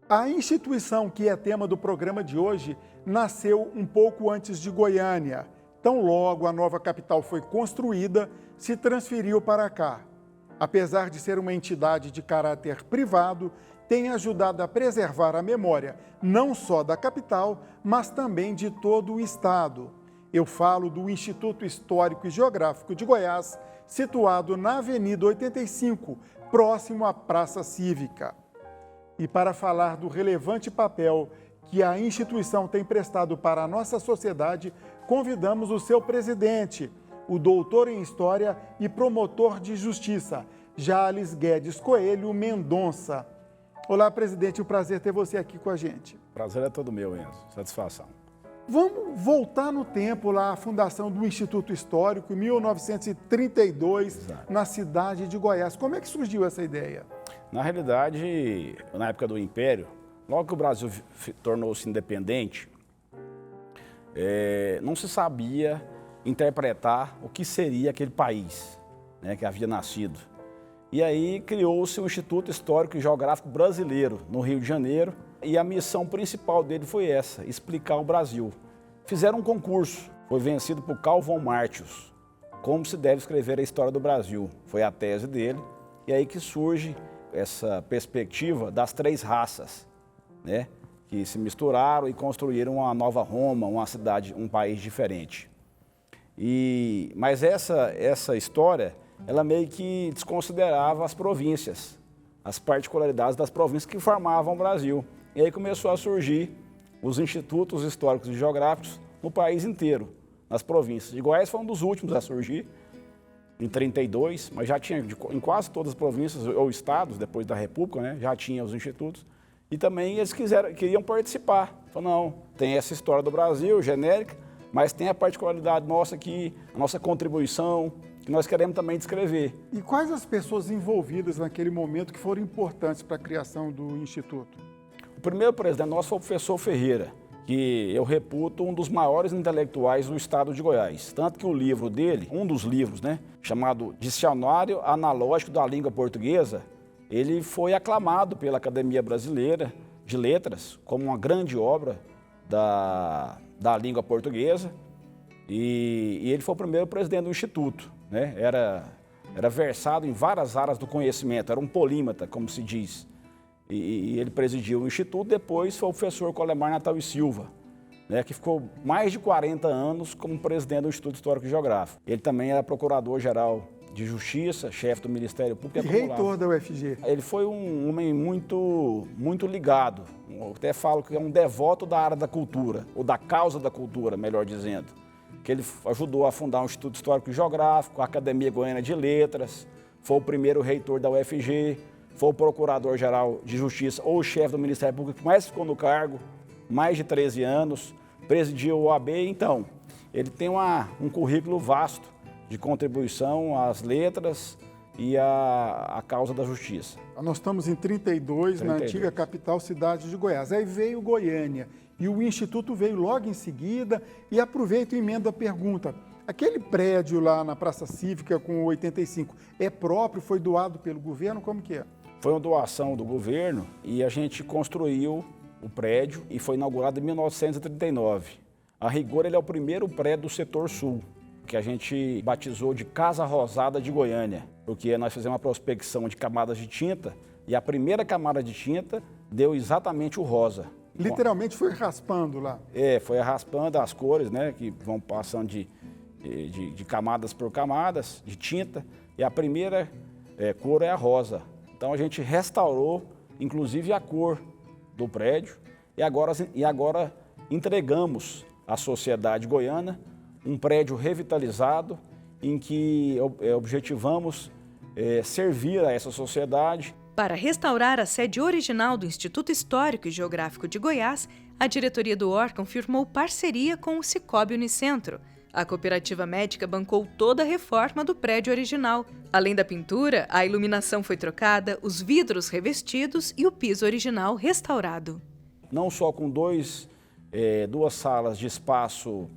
A instituição que é tema do programa de hoje nasceu um pouco antes de Goiânia. Tão logo a nova capital foi construída, se transferiu para cá. Apesar de ser uma entidade de caráter privado, tem ajudado a preservar a memória não só da capital, mas também de todo o estado. Eu falo do Instituto Histórico e Geográfico de Goiás, situado na Avenida 85, próximo à Praça Cívica. E para falar do relevante papel que a instituição tem prestado para a nossa sociedade, convidamos o seu presidente, o doutor em História e promotor de Justiça, Jales Guedes Coelho Mendonça. Olá, presidente, um prazer ter você aqui com a gente. Prazer é todo meu, Enzo. Satisfação. Vamos voltar no tempo lá, a fundação do Instituto Histórico, em 1932, Exato. na cidade de Goiás. Como é que surgiu essa ideia? Na realidade, na época do Império, logo que o Brasil tornou-se independente, não se sabia interpretar o que seria aquele país, né, que havia nascido. E aí criou-se o Instituto Histórico e Geográfico Brasileiro, no Rio de Janeiro, e a missão principal dele foi essa, explicar o Brasil. Fizeram um concurso, foi vencido por Carl von Martius, como se deve escrever a história do Brasil. Foi a tese dele, e aí que surge essa perspectiva das três raças, né, que se misturaram e construíram uma nova Roma, uma cidade, um país diferente. Mas essa história, ela meio que desconsiderava as províncias, as particularidades das províncias que formavam o Brasil. E aí começou a surgir os institutos históricos e geográficos no país inteiro, nas províncias. De Goiás foi um dos últimos a surgir, em 32, mas já tinha em quase todas as províncias ou estados, depois da República, né, já tinha os institutos. E também eles queriam participar. Falaram, não, tem essa história do Brasil, genérica, mas tem a particularidade nossa aqui, a nossa contribuição, que nós queremos também descrever. E quais as pessoas envolvidas naquele momento que foram importantes para a criação do Instituto? O primeiro presidente nosso foi o professor Ferreira, que eu reputo um dos maiores intelectuais do estado de Goiás. Tanto que o livro dele, um dos livros, né, chamado Dicionário Analógico da Língua Portuguesa, ele foi aclamado pela Academia Brasileira de Letras como uma grande obra da língua portuguesa. E ele foi o primeiro presidente do Instituto, né? Era versado em várias áreas do conhecimento, era um polímata, como se diz. E ele presidiu o Instituto, depois foi o professor Colemar Natal e Silva, né, que ficou mais de 40 anos como presidente do Instituto Histórico e Geográfico. Ele também era procurador-geral de Justiça, chefe do Ministério Público e reitor da UFG. Ele foi um homem muito ligado, eu até falo que é um devoto da área da cultura, ou da causa da cultura, melhor dizendo. Que ele ajudou a fundar o Instituto Histórico e Geográfico, a Academia Goiana de Letras, foi o primeiro reitor da UFG, foi o procurador-geral de Justiça ou o chefe do Ministério Público que mais ficou no cargo, mais de 13 anos, presidiu o OAB. Então, ele tem um currículo vasto de contribuição às letras e à causa da justiça. Nós estamos em 32, na antiga capital cidade de Goiás. Aí veio Goiânia e o Instituto veio logo em seguida. E aproveito e emendo a pergunta. Aquele prédio lá na Praça Cívica com 85 é próprio, foi doado pelo governo? Como que é? Foi uma doação do governo e a gente construiu o prédio e foi inaugurado em 1939. A rigor, ele é o primeiro prédio do setor sul, que a gente batizou de Casa Rosada de Goiânia, porque nós fizemos uma prospecção de camadas de tinta e a primeira camada de tinta deu exatamente o rosa. Literalmente foi raspando lá. Foi raspando as cores, né, que vão passando de camadas por camadas de tinta, e a primeira cor é a rosa. Então a gente restaurou, inclusive, a cor do prédio e agora entregamos à sociedade goiana um prédio revitalizado em que objetivamos servir a essa sociedade. Para restaurar a sede original do Instituto Histórico e Geográfico de Goiás, a diretoria do órgão firmou parceria com o Sicoob Unicentro. A cooperativa médica bancou toda a reforma do prédio original. Além da pintura, a iluminação foi trocada, os vidros revestidos e o piso original restaurado. Não só com duas salas de espaço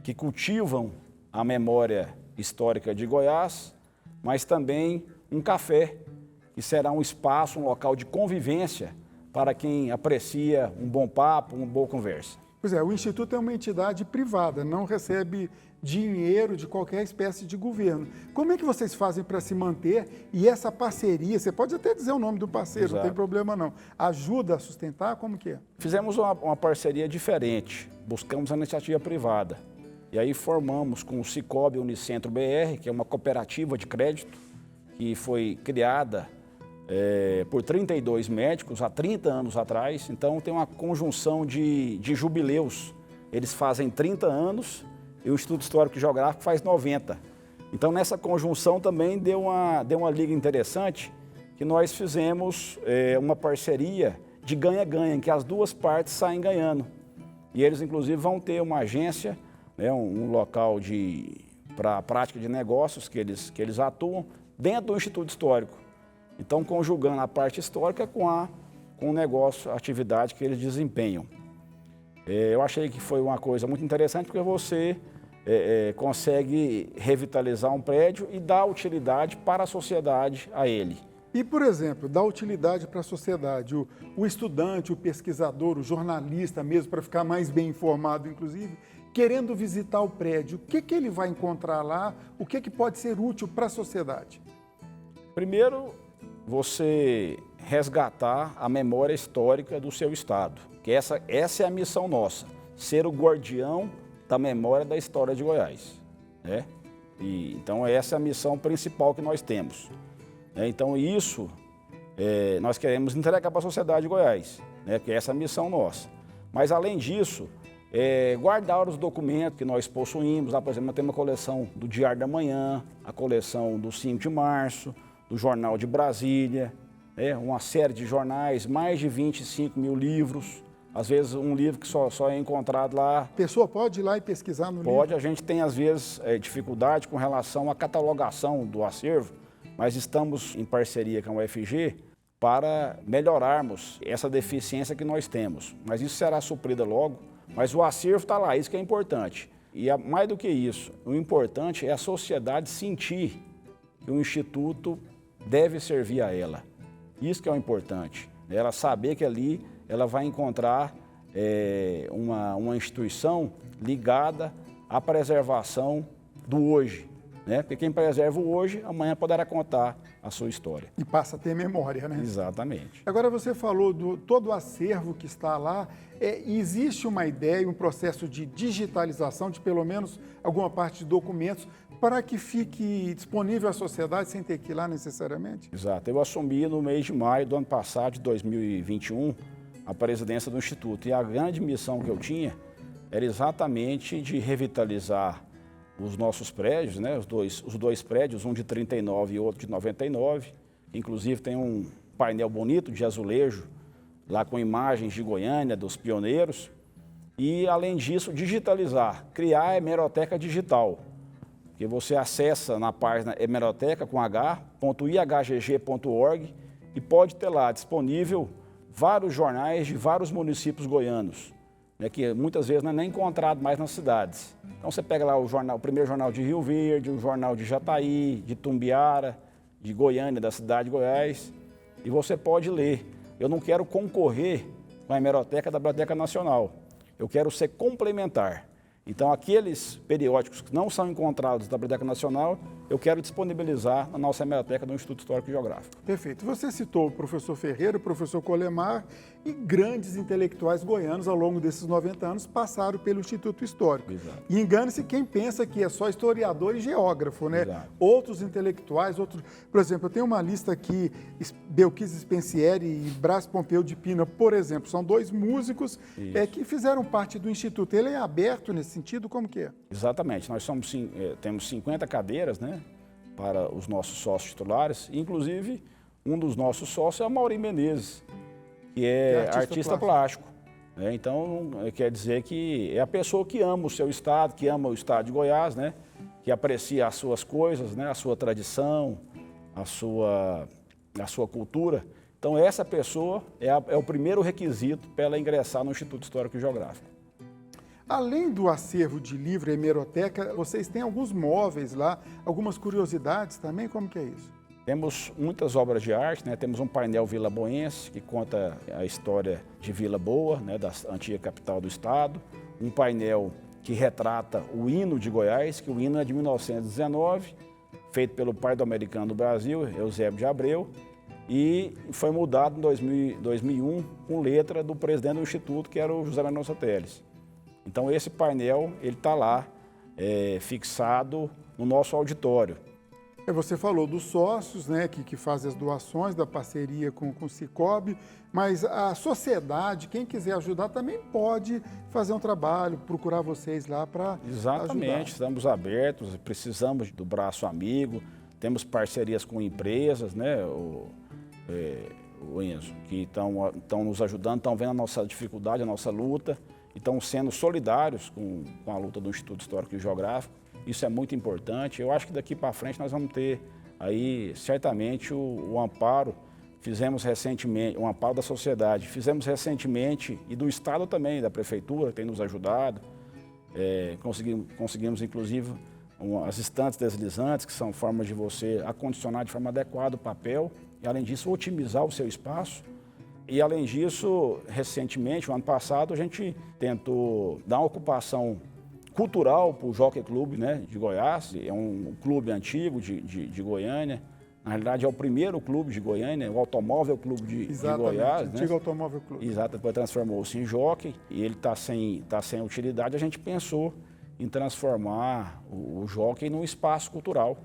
que cultivam a memória histórica de Goiás, mas também um café, que será um espaço, um local de convivência para quem aprecia um bom papo, uma boa conversa. Pois é, o Instituto é uma entidade privada, não recebe dinheiro de qualquer espécie de governo. Como é que vocês fazem para se manter e essa parceria, você pode até dizer o nome do parceiro, Exato. Não tem problema não, ajuda a sustentar, como que é? Fizemos uma parceria diferente, buscamos a iniciativa privada. E aí formamos com o Cicobi Unicentro BR, que é uma cooperativa de crédito, que foi criada por 32 médicos há 30 anos atrás. Então tem uma conjunção de jubileus. Eles fazem 30 anos e o Instituto Histórico e Geográfico faz 90. Então nessa conjunção também deu uma liga interessante, que nós fizemos uma parceria de ganha-ganha, em que as duas partes saem ganhando. E eles inclusive vão ter uma agência, né, um local para a prática de negócios que eles atuam dentro do Instituto Histórico. Então, conjugando a parte histórica com o negócio, a atividade que eles desempenham. Eu achei que foi uma coisa muito interessante, porque você consegue revitalizar um prédio e dar utilidade para a sociedade a ele. E, por exemplo, dar utilidade para a sociedade, o estudante, o pesquisador, o jornalista mesmo, para ficar mais bem informado, inclusive, querendo visitar o prédio, o que ele vai encontrar lá, o que pode ser útil para a sociedade? Primeiro, você resgatar a memória histórica do seu estado, que essa é a missão nossa, ser o guardião da memória da história de Goiás, né? Então essa é a missão principal que nós temos. Então isso nós queremos entregar para a sociedade de Goiás, né? Que essa é a missão nossa. Mas além disso, guardar os documentos que nós possuímos. Lá, por exemplo, nós temos uma coleção do Diário da Manhã, a coleção do 5 de março, do Jornal de Brasília, uma série de jornais, mais de 25 mil livros. Às vezes um livro que só é encontrado lá. A pessoa pode ir lá e pesquisar no livro? Pode, a gente tem às vezes dificuldade com relação à catalogação do acervo, mas estamos em parceria com a UFG para melhorarmos essa deficiência que nós temos. Mas isso será suprida logo, mas o acervo está lá, isso que é importante. E mais do que isso, o importante é a sociedade sentir que o Instituto deve servir a ela. Isso que é o importante. Ela saber que ali ela vai encontrar uma instituição ligada à preservação do hoje, né? Porque quem preserva o hoje, amanhã poderá contar a sua história. E passa a ter memória, né? Exatamente. Agora você falou do todo o acervo que está lá. Existe uma ideia, um processo de digitalização de pelo menos alguma parte de documentos para que fique disponível à sociedade sem ter que ir lá necessariamente? Exato. Eu assumi no mês de maio do ano passado, de 2021, a presidência do Instituto. E a grande missão que eu tinha era exatamente de revitalizar os nossos prédios, né? Os dois prédios, um de 39 e outro de 99. Inclusive tem um painel bonito de azulejo, lá com imagens de Goiânia, dos pioneiros. E, além disso, digitalizar, criar a hemeroteca digital, que você acessa na página hemeroteca.ihgg.org e pode ter lá disponível vários jornais de vários municípios goianos, né, que muitas vezes não é nem encontrado mais nas cidades. Então você pega lá o primeiro jornal de Rio Verde, o jornal de Jataí, de Tumbiara, de Goiânia, da cidade de Goiás, e você pode ler. Eu não quero concorrer com a hemeroteca da Biblioteca Nacional, eu quero ser complementar. Então, aqueles periódicos que não são encontrados da Biblioteca Nacional, eu quero disponibilizar na nossa hemeroteca do Instituto Histórico e Geográfico. Perfeito. Você citou o professor Ferreira, o professor Colemar e grandes intelectuais goianos ao longo desses 90 anos passaram pelo Instituto Histórico. Exato. E engane-se quem pensa que é só historiador e geógrafo, né? Exato. Outros intelectuais, por exemplo, eu tenho uma lista aqui, Belkis Spencieri e Brás Pompeu de Pina, por exemplo, são dois músicos que fizeram parte do Instituto. Ele é aberto nesse sentido? Como que é? Exatamente. Nós temos 50 cadeiras, né, para os nossos sócios titulares. Inclusive, um dos nossos sócios é o Maurinho Menezes, que é artista plástico. Né? Então, quer dizer que é a pessoa que ama o seu estado, que ama o estado de Goiás, né, que aprecia as suas coisas, né, a sua tradição, a sua cultura. Então, essa pessoa é o primeiro requisito para ela ingressar no Instituto Histórico e Geográfico. Além do acervo de livro e hemeroteca, vocês têm alguns móveis lá, algumas curiosidades também? Como que é isso? Temos muitas obras de arte, né? Temos um painel Vila Boense, que conta a história de Vila Boa, né? Da antiga capital do estado. Um painel que retrata o hino de Goiás, que o hino é de 1919, feito pelo pai do americano do Brasil, Eusébio de Abreu, e foi mudado em 2001 com letra do presidente do Instituto, que era o José Mendonça Teles. Então esse painel está lá, fixado no nosso auditório. Você falou dos sócios, né, que fazem as doações da parceria com o Sicoob, mas a sociedade, quem quiser ajudar, também pode fazer um trabalho, procurar vocês lá para Exatamente, ajudar. Estamos abertos, precisamos do braço amigo, temos parcerias com empresas, né, o Enzo, que estão nos ajudando, estão vendo a nossa dificuldade, a nossa luta, e estão sendo solidários com a luta do Instituto Histórico e Geográfico. Isso é muito importante. Eu acho que daqui para frente nós vamos ter aí certamente o amparo. Fizemos recentemente, o amparo da sociedade, fizemos recentemente, e do Estado também, da Prefeitura, tem nos ajudado. Conseguimos inclusive, as estantes deslizantes, que são formas de você acondicionar de forma adequada o papel, e além disso, otimizar o seu espaço. E além disso, recentemente, o ano passado, a gente tentou dar uma ocupação cultural para o Jockey Clube, né, de Goiás. É um clube antigo de Goiânia. Na realidade, é o primeiro clube de Goiânia, o Automóvel Clube de Goiás. Antigo né? Automóvel Clube. Exato, depois transformou-se em Jockey e ele está sem utilidade. A gente pensou em transformar o Jockey num espaço cultural.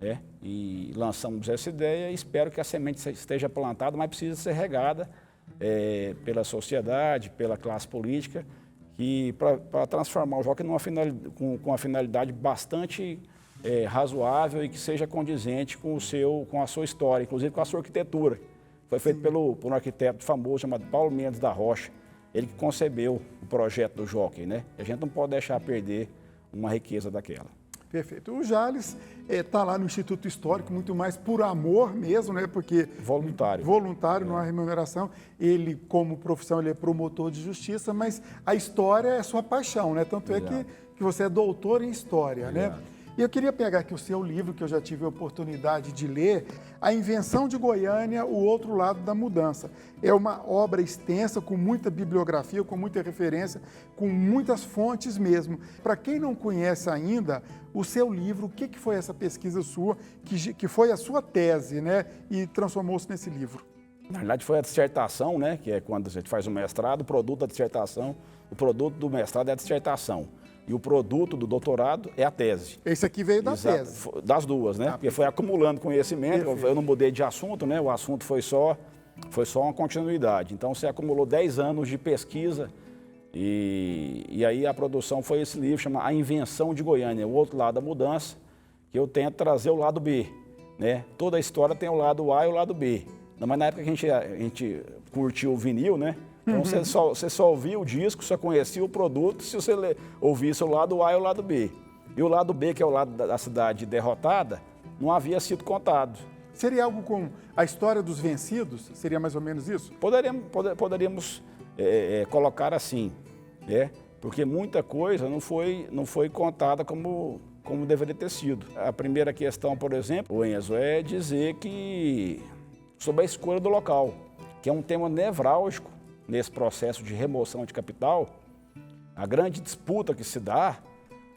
Né? E lançamos essa ideia e espero que a semente esteja plantada, mas precisa ser regada pela sociedade, pela classe política, para transformar o Jockey com uma finalidade bastante razoável e que seja condizente com a sua história, inclusive com a sua arquitetura. Foi feito por um arquiteto famoso chamado Paulo Mendes da Rocha, ele que concebeu o projeto do Jockey, né? A gente não pode deixar perder uma riqueza daquela. Perfeito. O Jales está lá no Instituto Histórico, muito mais por amor mesmo, né? Porque voluntário, não há remuneração. Ele, como profissão, ele é promotor de justiça, mas a história é sua paixão, né? Tanto é que você é doutor em história, né? E eu queria pegar aqui o seu livro, que eu já tive a oportunidade de ler, A Invenção de Goiânia, O Outro Lado da Mudança. É uma obra extensa, com muita bibliografia, com muita referência, com muitas fontes mesmo. Para quem não conhece ainda, o seu livro, o que foi essa pesquisa sua, que foi a sua tese, né? E transformou-se nesse livro. Na verdade, foi a dissertação, né? Que é quando a gente faz o mestrado, o produto da dissertação, o produto do mestrado é a dissertação. E o produto do doutorado é a tese. Esse aqui veio da tese. Das duas, né? Porque foi acumulando conhecimento, eu não mudei de assunto, né? O assunto foi só uma continuidade. Então, você acumulou 10 anos de pesquisa e aí a produção foi esse livro, chama A Invenção de Goiânia, O Outro Lado da Mudança, que eu tento trazer o lado B, né? Toda a história tem o lado A e o lado B. Mas na época que a gente curtiu o vinil, né? Então, você só ouvia o disco, só conhecia o produto se você ouvisse o lado A e o lado B. E o lado B, que é o lado da cidade derrotada, não havia sido contado. Seria algo com a história dos vencidos? Seria mais ou menos isso? Poderíamos colocar assim, né? Porque muita coisa não foi contada como deveria ter sido. A primeira questão, por exemplo, Enzo, é dizer que sobre a escolha do local, que é um tema nevrálgico nesse processo de remoção de capital. A grande disputa que se dá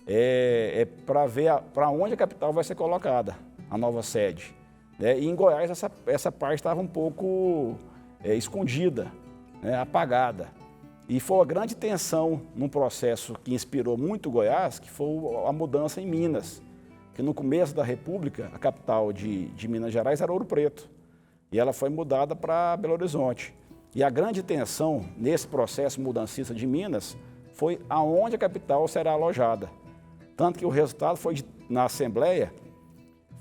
é para ver para onde a capital vai ser colocada, a nova sede. Né? E em Goiás essa parte estava um pouco escondida, né? Apagada. E foi uma grande tensão num processo que inspirou muito Goiás, que foi a mudança em Minas. Que no começo da República, a capital de Minas Gerais era Ouro Preto. E ela foi mudada para Belo Horizonte. E a grande tensão nesse processo mudancista de Minas foi aonde a capital será alojada. Tanto que o resultado na Assembleia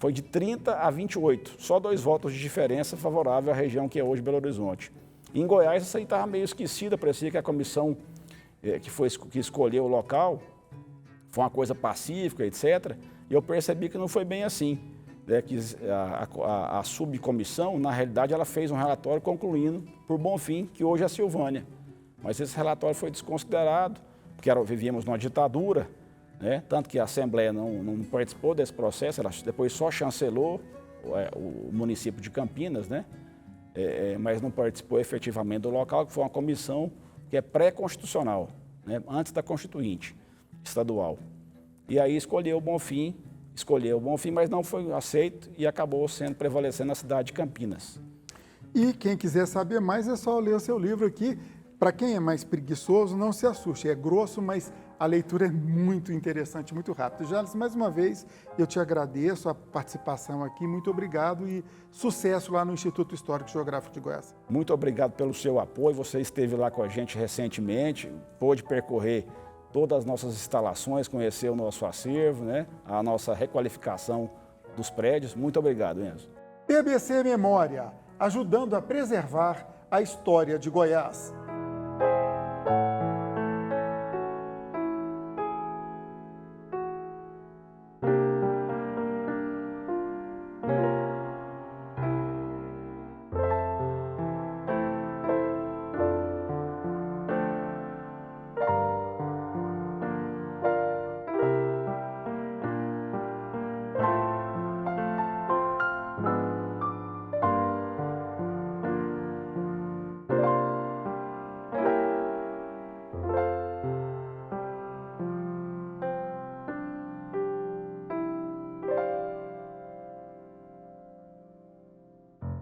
foi de 30 a 28, só 2 votos de diferença favorável à região que é hoje Belo Horizonte. E em Goiás isso aí estava meio esquecida, parecia que a comissão que escolheu o local foi uma coisa pacífica, etc. E eu percebi que não foi bem assim. Que a subcomissão, na realidade, ela fez um relatório concluindo, por bom fim, que hoje é a Silvânia. Mas esse relatório foi desconsiderado, porque vivíamos numa ditadura, né? Tanto que a Assembleia não participou desse processo, ela depois só chancelou, o município de Campinas, né? Mas não participou efetivamente do local, que foi uma comissão que é pré-constitucional, né? Antes da Constituinte estadual. E aí escolheu o Bonfim, mas não foi aceito e acabou prevalecendo na cidade de Campinas. E quem quiser saber mais é só ler o seu livro aqui. Para quem é mais preguiçoso, não se assuste, é grosso, mas a leitura é muito interessante, muito rápido. Jales, mais uma vez, eu te agradeço a participação aqui, muito obrigado e sucesso lá no Instituto Histórico e Geográfico de Goiás. Muito obrigado pelo seu apoio, você esteve lá com a gente recentemente, pôde percorrer todas as nossas instalações, conhecer o nosso acervo, né? A nossa requalificação dos prédios. Muito obrigado, Enzo. PBC Memória, ajudando a preservar a história de Goiás.